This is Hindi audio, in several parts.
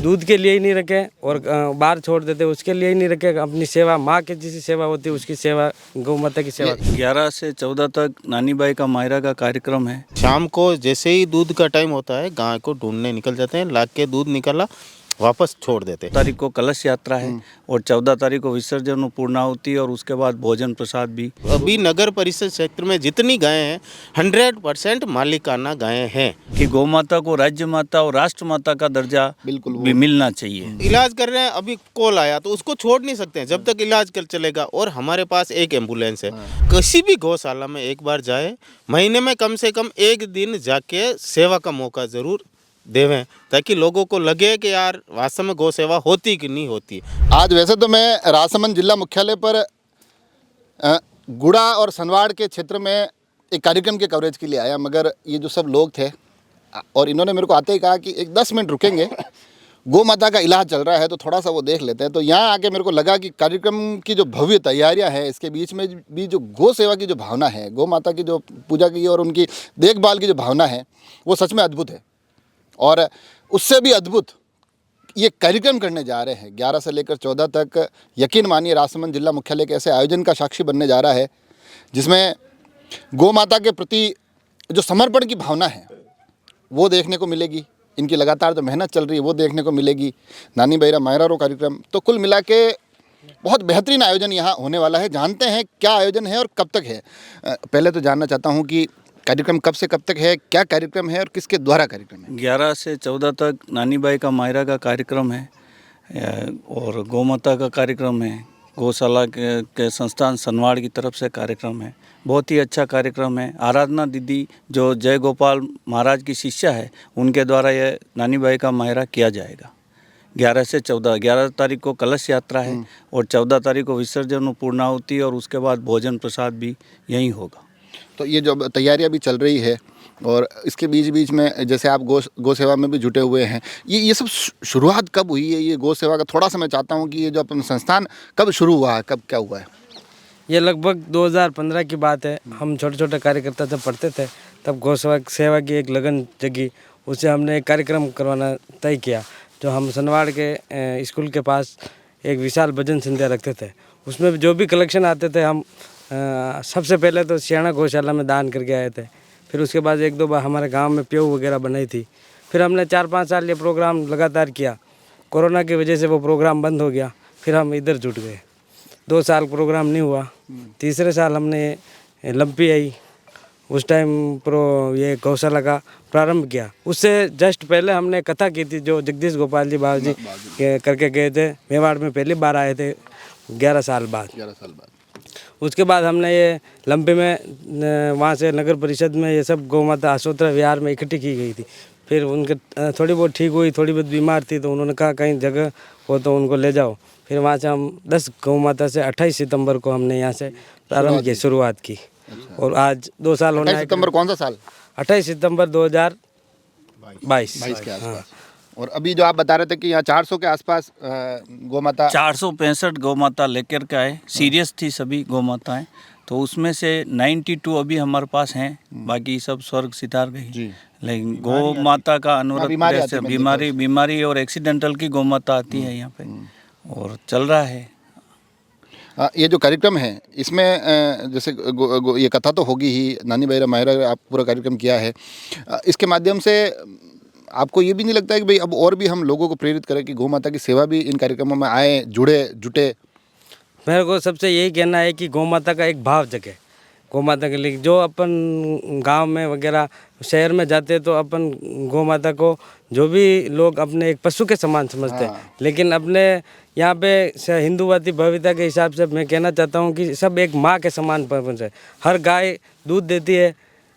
दूध के लिए ही नहीं रखे और बाहर छोड़ देते, उसके लिए ही नहीं रखे। अपनी सेवा, माँ की जैसी सेवा होती है उसकी सेवा, गौ माता की सेवा। 11 से 14 तक नानी बाई का मायरा का कार्यक्रम है। शाम को जैसे ही दूध का टाइम होता है गाय को ढूंढने निकल जाते हैं, ला के दूध निकाला वापस छोड़ देते हैं। तारीख को कलश यात्रा है और 14 तारीख को विसर्जन पूर्णाहुति और उसके बाद भोजन प्रसाद भी। अभी नगर परिषद क्षेत्र में जितनी गायें हैं 100% मालिकाना गायें हैं कि गौ माता को राज्य माता और राष्ट्र माता का दर्जा बिल्कुल भी मिलना चाहिए। इलाज कर रहे हैं, अभी कॉल आया तो उसको छोड़ नहीं सकते हैं जब तक इलाज कर चलेगा। और हमारे पास एक एम्बुलेंस है, किसी भी गौशाला में एक बार जाए, महीने में कम से कम एक दिन जाके सेवा का मौका जरूर देवें, ताकि लोगों को लगे कि यार वास्तव में गौ सेवा होती कि नहीं होती। आज वैसे तो मैं राजसमंद जिला मुख्यालय पर गुड़ा और सनवाड़ के क्षेत्र में एक कार्यक्रम के कवरेज के लिए आया, मगर ये जो सब लोग थे और इन्होंने मेरे को आते ही कहा कि एक 10 मिनट रुकेंगे, गौ माता का इलाज चल रहा है तो थोड़ा सा वो देख लेते हैं। तो यहाँ आके मेरे को लगा कि कार्यक्रम की जो भव्य तैयारियाँ हैं, इसके बीच में भी जो गौ सेवा की जो भावना है, गौ माता की जो पूजा की और उनकी देखभाल की जो भावना है, वो सच में अद्भुत है। और उससे भी अद्भुत ये कार्यक्रम करने जा रहे हैं 11 से लेकर 14 तक। यकीन मानिए राजसमंद जिला मुख्यालय के ऐसे आयोजन का साक्षी बनने जा रहा है जिसमें गौ माता के प्रति जो समर्पण की भावना है वो देखने को मिलेगी। इनकी लगातार जो मेहनत चल रही है वो देखने को मिलेगी। नानी बाई मायरा रो कार्यक्रम तो कुल मिला के बहुत बेहतरीन आयोजन यहाँ होने वाला है। जानते हैं क्या आयोजन है और कब तक है। पहले तो जानना चाहता हूँ कि कार्यक्रम कब से कब तक है, क्या कार्यक्रम है और किसके द्वारा कार्यक्रम है। 11 से 14 तक नानी बाई का मायरा का कार्यक्रम है और गौ माता का कार्यक्रम है। गौशाला के संस्थान सनवाड़ की तरफ से कार्यक्रम है। बहुत ही अच्छा कार्यक्रम है। आराधना दीदी जो जय गोपाल महाराज की शिष्या है, उनके द्वारा यह नानी बाई का मायरा किया जाएगा। 11 से 14, 11 तारीख को कलश यात्रा है और 14 तारीख को विसर्जन पूर्णाहुति और उसके बाद भोजन प्रसाद भी यहीं होगा। तो ये जो तैयारियां भी चल रही है और इसके बीच में जैसे आप गौ सेवा में भी जुटे हुए हैं, ये सब शुरुआत कब हुई है ये गौ सेवा का? थोड़ा सा मैं चाहता हूँ कि ये जो अपना संस्थान कब शुरू हुआ है, कब क्या हुआ है? ये लगभग 2015 की बात है। हम छोटे छोटे कार्यकर्ता जब पढ़ते थे तब गौ सेवा की एक लगन जगी, उससे हमने एक कार्यक्रम करवाना तय किया। जो हम सनवाड़ के स्कूल के पास एक विशाल भजन संध्या रखते थे, उसमें जो भी कलेक्शन आते थे हम सबसे पहले तो सियाणा गौशाला में दान करके आए थे। फिर उसके बाद 1-2 बार हमारे गांव में प्यू वगैरह बनाई थी। फिर हमने 4-5 साल ये प्रोग्राम लगातार किया। कोरोना की वजह से वो प्रोग्राम बंद हो गया, फिर हम इधर जुट गए। 2 साल प्रोग्राम नहीं हुआ। तीसरे साल हमने लंपी आई, उस टाइम ये गौशाला का प्रारंभ किया। उससे जस्ट पहले हमने कथा की थी जो जगदीश गोपाल जी बाबा जी करके गए थे। मेवाड़ में पहली बार आए थे 11 साल बाद। उसके बाद हमने ये लंबे में वहाँ से नगर परिषद में ये सब गौ माता आशोत्रा विहार में इकट्ठी की गई थी। फिर उनके थोड़ी बहुत ठीक हुई, थोड़ी बहुत बीमार थी तो उन्होंने कहा कहीं जगह हो तो उनको ले जाओ। फिर वहाँ से हम 10 गौ माता से 28 सितंबर को हमने यहाँ से प्रारंभ की, शुरुआत की। और आज 2 साल होने। 28 सितंबर कौन सा साल? 28 सितंबर 2022 के आसपास। और अभी जो आप बता रहे थे कि यहाँ 400 के आसपास गौ माता, 465 गौ माता लेकर के आए। सीरियस थी सभी गौ माताएं, तो उसमें से 92 अभी हमारे पास हैं, बाकी सब स्वर्ग सितार गई। लेकिन गौ माता का अनुरोध बीमारी और एक्सीडेंटल की गौ माता आती है यहाँ पे और चल रहा है। ये जो कार्यक्रम है इसमें जैसे ये कथा तो होगी ही, नानी बाई मायरा आप पूरा कार्यक्रम किया है, इसके माध्यम से आपको ये भी नहीं लगता है कि भाई अब और भी हम लोगों को प्रेरित करें कि गौ माता की सेवा भी इन कार्यक्रमों में आए, जुटे? मेरे को सबसे यही कहना है कि गौ माता का एक भाव जगे। गौ माता के लिए जो अपन गांव में वगैरह शहर में जाते तो अपन गौ माता को जो भी लोग अपने एक पशु के समान समझते हैं, लेकिन अपने यहाँ पे हिंदूवादी भव्यता के हिसाब से मैं कहना चाहता हूँ कि सब एक माँ के समान है। हर गाय दूध देती है,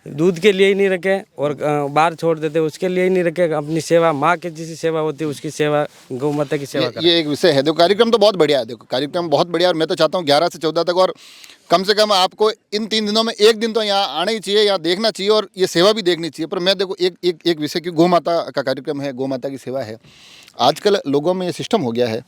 दूध के लिए ही नहीं रखे और बाहर छोड़ देते, उसके लिए ही नहीं रखे। अपनी सेवा, माँ की जैसी सेवा होती है उसकी सेवा, गौ माता की सेवा। ये एक विषय है। देखो कार्यक्रम तो बहुत बढ़िया है, देखो कार्यक्रम बहुत बढ़िया। और मैं तो चाहता हूँ 11 से 14 तक, और कम से कम आपको इन 3 दिनों में एक दिन तो यहाँ आना ही चाहिए, यहाँ देखना चाहिए और ये सेवा भी देखनी चाहिए। पर मैं देखो एक विषय की गौ माता का कार्यक्रम है, गौ माता की सेवा है। आजकल लोगों में ये सिस्टम हो गया है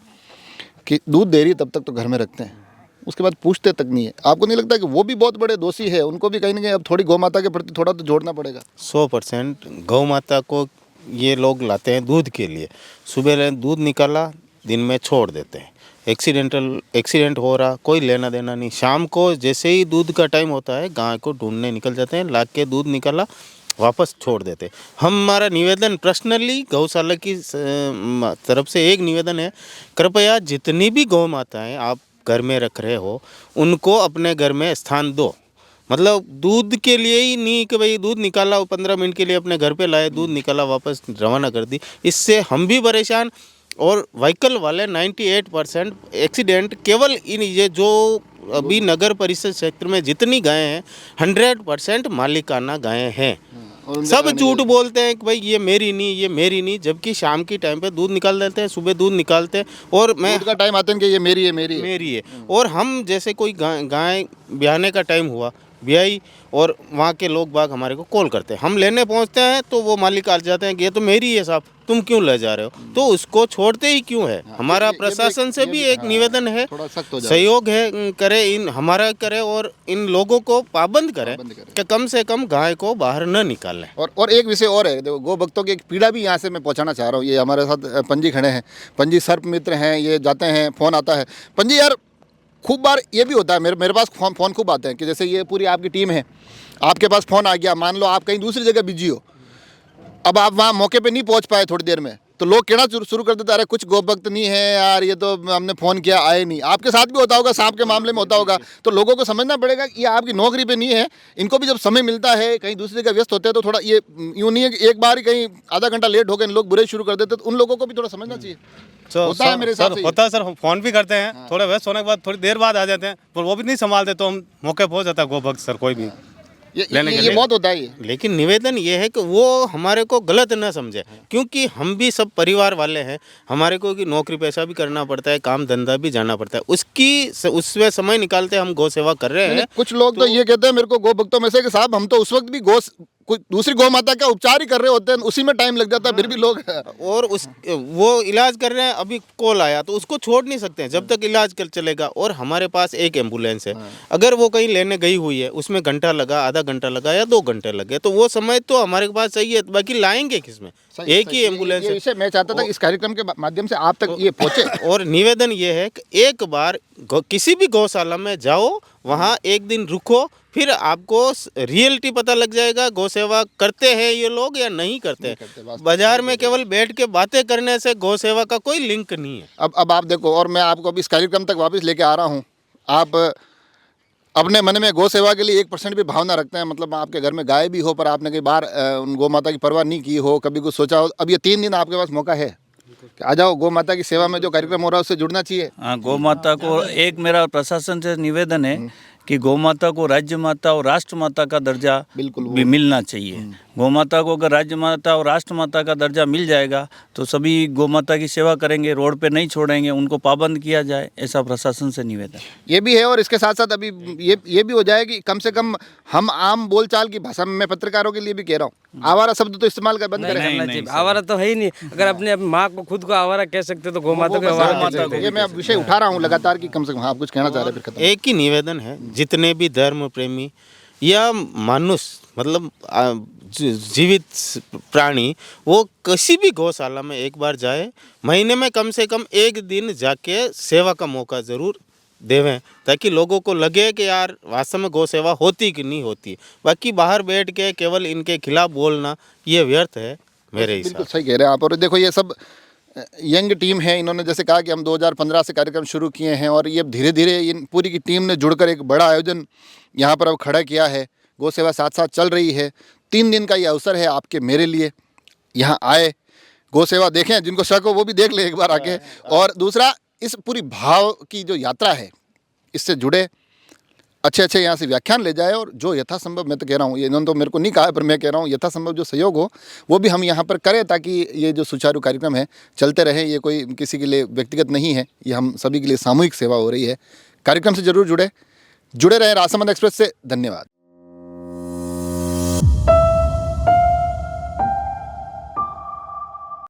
कि दूध दे रही तब तक तो घर में रखते हैं, उसके बाद पूछते तक नहीं है। आपको नहीं लगता कि वो भी बहुत बड़े दोषी है? उनको भी कहीं ना कहीं अब थोड़ी गौ माता के प्रति थोड़ा तो जोड़ना पड़ेगा। 100% गौ माता को ये लोग लाते हैं दूध के लिए। सुबह दूध निकाला, दिन में छोड़ देते हैं। एक्सीडेंट हो रहा, कोई लेना देना नहीं। शाम को जैसे ही दूध का टाइम होता है गाय को ढूंढने निकल जाते हैं, ला के दूध निकाला वापस छोड़ देते। हमारा निवेदन पर्सनली गौशाला की तरफ से एक निवेदन है, कृपया जितनी भी गौ माताएं आप घर में रख रहे हो उनको अपने घर में स्थान दो। मतलब दूध के लिए ही नहीं कि भाई दूध निकाला 15 मिनट के लिए अपने घर पे लाए, दूध निकाला वापस रवाना कर दी। इससे हम भी परेशान और व्हीकल वाले 98% एक्सीडेंट केवल इन ये जो अभी नगर परिषद क्षेत्र में जितनी गायें हैं 100% मालिकाना गायें हैं। सब झूठ बोलते हैं कि भाई ये मेरी नहीं, ये मेरी नहीं, जबकि शाम की टाइम पे दूध निकाल देते हैं, सुबह दूध निकालते हैं। और मैं दूध का टाइम आते हैं कि ये मेरी है, मेरी है। और हम जैसे कोई गाय ब्याहने का टाइम हुआ, ब्याई, और वहाँ के लोग बाग हमारे को कॉल करते हैं, हम लेने पहुँचते हैं तो वो मालिक आ जाते हैं कि ये तो मेरी है साहब, तुम क्यों ले जा रहे हो? तो उसको छोड़ते ही क्यों है? हमारा प्रशासन से भी एक निवेदन है, सहयोग है, करे इन हमारा करे और इन लोगों को पाबंद करे कि कम से कम गाय को बाहर न निकालें। और एक विषय और है, देखो गौ भक्तों की एक पीड़ा भी यहाँ से मैं पहुँचाना चाह रहा हूँ। ये हमारे साथ पंजी खड़े हैं, पंजी सर्प मित्र हैं, ये जाते हैं, फ़ोन आता है। पंजी यार खूब बार ये भी होता है, मेरे पास फ़ोन खूब आते हैं कि जैसे ये पूरी आपकी टीम है, आपके पास फ़ोन आ गया, मान लो आप कहीं दूसरी जगह बिजी हो, अब आप वहाँ मौके पे नहीं पहुँच पाए थोड़ी देर में, तो लोग कहना शुरू कर देते, अरे कुछ गौ भक्त नहीं है यार, ये तो हमने फ़ोन किया आए नहीं। आपके साथ भी होता होगा, सांप के मामले में होता होगा। तो लोगों को समझना पड़ेगा कि ये आपकी नौकरी पे नहीं है, इनको भी जब समय मिलता है, कहीं दूसरी जगह व्यस्त होते हैं, तो थोड़ा ये यूँ नहीं है कि एक बार ही कहीं आधा घंटा लेट हो गए इन लोग बुरे शुरू कर देते, तो उन लोगों को भी थोड़ा समझना चाहिए। होता है मेरे साथ, होता है सर, हम फ़ोन भी करते हैं, थोड़े व्यस्त होने के बाद थोड़ी देर बाद आ जाते हैं, पर वो भी नहीं संभालते तो हम मौके पहुँच जाता है गो भक्त सर कोई भी ये बहुत होता है ये। लेकिन निवेदन ये है कि वो हमारे को गलत न समझे, क्योंकि हम भी सब परिवार वाले हैं, हमारे को कि नौकरी पैसा भी करना पड़ता है, काम धंधा भी जाना पड़ता है, उसमें समय निकालते हम गौ सेवा कर रहे हैं। कुछ लोग तो ये कहते हैं मेरे को गौ भक्तों में से कि साहब हम तो उस वक्त भी कोई दूसरी गौ माता का उपचार ही कर रहे होते हैं, उसी में टाइम लग जाता है, फिर भी लोग और वो इलाज कर रहे हैं, अभी कॉल आया तो उसको छोड़ नहीं सकते हैं जब तक इलाज चलेगा। और हमारे पास एक एम्बुलेंस है, अगर वो कहीं लेने गई हुई है, उसमें घंटा लगा, आधा घंटा लगा या 2 घंटे लगे, तो वो समय तो हमारे पास चाहिए, बाकी लाएंगे किसमें? एक ही एम्बुलेंस है। मैं चाहता था इस कार्यक्रम के माध्यम से आप तक ये पहुंचे। और निवेदन ये है कि एक बार किसी भी गौशाला में जाओ, वहाँ एक दिन रुको, फिर आपको रियलिटी पता लग जाएगा गौ सेवा करते हैं ये लोग या नहीं करते। बाजार में केवल बैठ के बातें करने से गौ सेवा का कोई लिंक नहीं है। अब आप देखो, और मैं आपको अभी इस कार्यक्रम तक वापस लेके आ रहा हूँ। आप अपने मन में गौ सेवा के लिए 1% भी भावना रखते हैं, मतलब आपके घर में गाय भी हो पर आपने कई बार उन गौ माता की परवाह नहीं की हो, कभी कुछ सोचा हो, अब ये 3 दिन आपके पास मौका है, आ जाओ गौ माता की सेवा में जो कार्यक्रम हो रहा है उससे जुड़ना चाहिए। हाँ, गौ माता को एक मेरा प्रशासन से निवेदन है कि गौ माता को राज्य माता और राष्ट्र माता का दर्जा बिल्कुल भी मिलना चाहिए। गौ माता को अगर राज्य माता और राष्ट्र माता का दर्जा मिल जाएगा तो सभी गौ माता की सेवा करेंगे, रोड पे नहीं छोड़ेंगे, उनको पाबंद किया जाए, ऐसा प्रशासन से निवेदन। ये भी है, और इसके साथ साथ अभी ये भी हो जाए कि कम से कम हम आम बोलचाल की भाषा में, मैं पत्रकारों के लिए भी कह रहा हूँ, आवारा शब्द तो इस्तेमाल कर बंद करें। आवारा तो है ही नहीं, अगर अपने माँ को खुद को आवारा कह सकते तो गौ माता को आवारा। ये मैं विषय उठा रहा हूँ लगातार कि कम से कम आप कुछ कहना चाह रहे हैं। एक ही निवेदन है, जितने भी धर्म प्रेमी या मानुष, मतलब जीवित प्राणी, वो किसी भी गौशाला में एक बार जाए, महीने में कम से कम एक दिन जाके सेवा का मौका ज़रूर देवें, ताकि लोगों को लगे कि यार वास्तव में गौ सेवा होती कि नहीं होती। बाकी बाहर बैठ के केवल इनके खिलाफ बोलना ये व्यर्थ है मेरे हिसाब से। बिल्कुल सही कह रहे हैं आप। और देखो ये सब यंग टीम है, इन्होंने जैसे कहा कि हम 2015 से कार्यक्रम शुरू किए हैं, और ये धीरे धीरे इन पूरी की टीम ने जुड़कर एक बड़ा आयोजन यहाँ पर अब खड़ा किया है। गौ सेवा साथ साथ चल रही है। 3 दिन का ये अवसर है आपके मेरे लिए, यहाँ आए, गौ सेवा देखें, जिनको शक हो वो भी देख ले एक बार आके। और दूसरा, इस पूरी भाव की जो यात्रा है इससे जुड़े, अच्छे यहाँ से व्याख्यान ले जाए, और जो यथासंभव, मैं तो कह रहा हूँ, ये इन्होंने तो मेरे को नहीं कहा पर मैं कह रहा हूँ, यथासंभव जो सहयोग हो वो भी हम यहाँ पर करें, ताकि ये जो सुचारू कार्यक्रम है चलते रहे। ये कोई किसी के लिए व्यक्तिगत नहीं है, ये हम सभी के लिए सामूहिक सेवा हो रही है। कार्यक्रम से जरूर जुड़े रहें। राजसमंद एक्सप्रेस से धन्यवाद।